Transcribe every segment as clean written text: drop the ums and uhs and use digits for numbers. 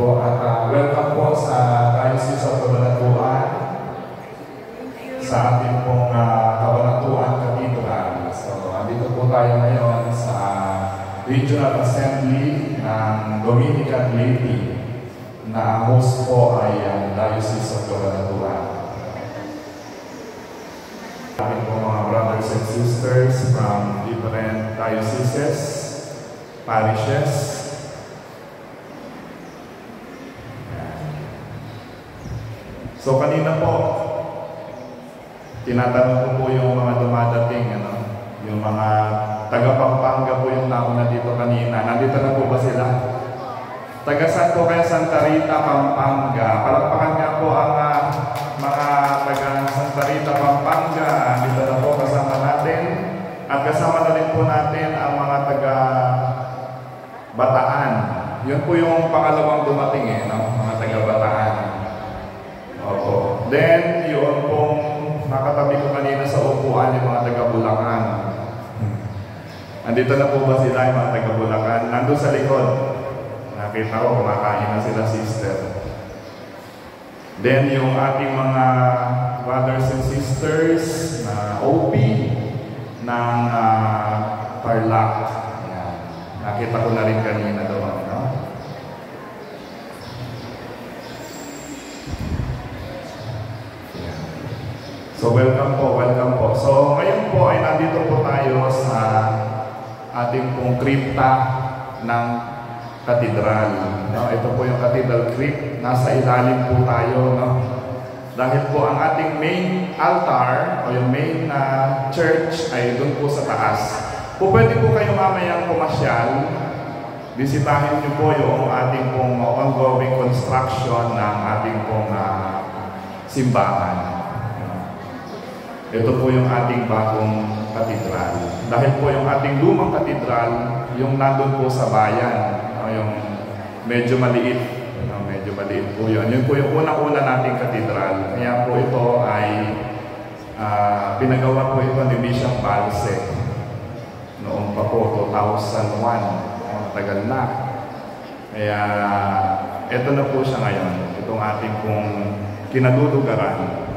po at welcome po sa Diocese of Cabanatuan sa ating pong Cabanatuan Cathedral. So, andito po tayo ngayon sa Regional Assembly ng Dominican Laity na host po ay ang Diocese of Cabanatuan. Ating po mga brothers and sisters from different dioceses, parishes. So kanina po, tinatanong ko po yung mga dumadating, yung mga taga-Pampanga po yung nauna dito kanina. Nandito na po ba sila? Taga saan po kaya Santa Rita, Pampanga? Palakpakan nga po ang mga taga Santa Rita, Pampanga. Dito na po kasama natin. At kasama na rin po natin ang mga taga Bataan. Yun po yung pangalawang dumating mga taga Bataan. Opo. Then, yun pong nakatabi ko kanina sa upuan yung mga taga Bulacan. Andito na po ba sila yung mga taga Bulacan? Nandun sa likod. Nakita ko, kumakain na sila, sister. Then, yung ating mga brothers and sisters na OP ng Tarlac. Yan. Nakita ko na rin kanina doon. So, welcome po, welcome po. So, ngayon po ay nandito po tayo sa ating pong kripta ng katedral. Ito po yung cathedral crypt. Nasa ilalim po tayo. Dahil po ang ating main altar o yung main church ay doon po sa taas. Pwede po kayo mamayang pumasyal. Bisitahin niyo po yung ating pong ongoing construction ng ating pong simbahan. Ito po yung ating bagong katedral. Dahil po yung ating lumang katedral, yung nandun po sa bayan, yung medyo maliit. Medyo maliit po yun. Yun po yung unang-una nating katedral. Kaya po ito ay pinagawa po ito ni Bishop Balse. Noong pa po, 2001. Tagal na. Kaya ito na po siya ngayon. Itong ating pong kinadulugaran.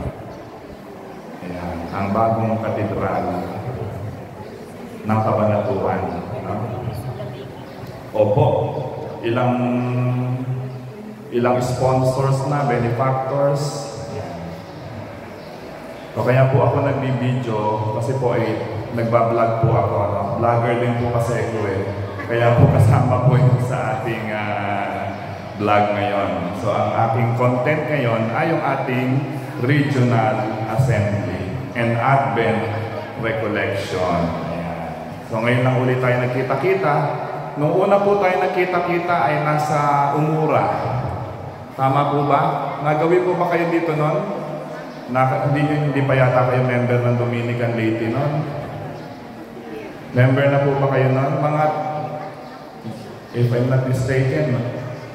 Ang bagong katedral ng Cabanatuan. Opo, ilang sponsors na, benefactors. So, kaya po ako nagbibideo kasi po nagbablog po ako. Vlogger din po kasi ako Kaya po kasama po ito sa ating vlog ngayon. So, ang ating content ngayon ay yung ating Regional Assembly and Advent Recollection. So ngayon lang ulit tayo nagkita-kita. Nung una po tayo nagkita-kita ay nasa Umura. Tama po ba? Nagawi po ba kayo dito noon? Hindi pa yata kayo member ng Dominican Laity noon? Member na po ba kayo noon? Mga, if I'm not mistaken,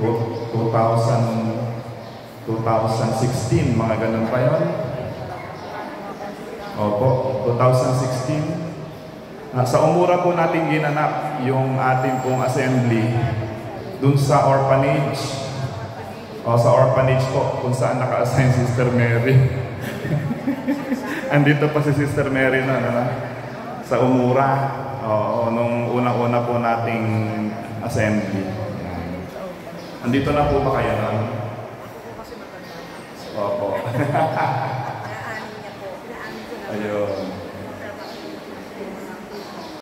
2016, mga ganun pa yun. Opo, 2016. Sa Umura po natin ginanap yung ating pong assembly dun sa orphanage. Sa orphanage po, kung saan naka-assign Sister Mary. Andito pa si Sister Mary sa Umura. Nung unang-una po nating assembly. Andito na po ba kayo nun? Opo. Ayun.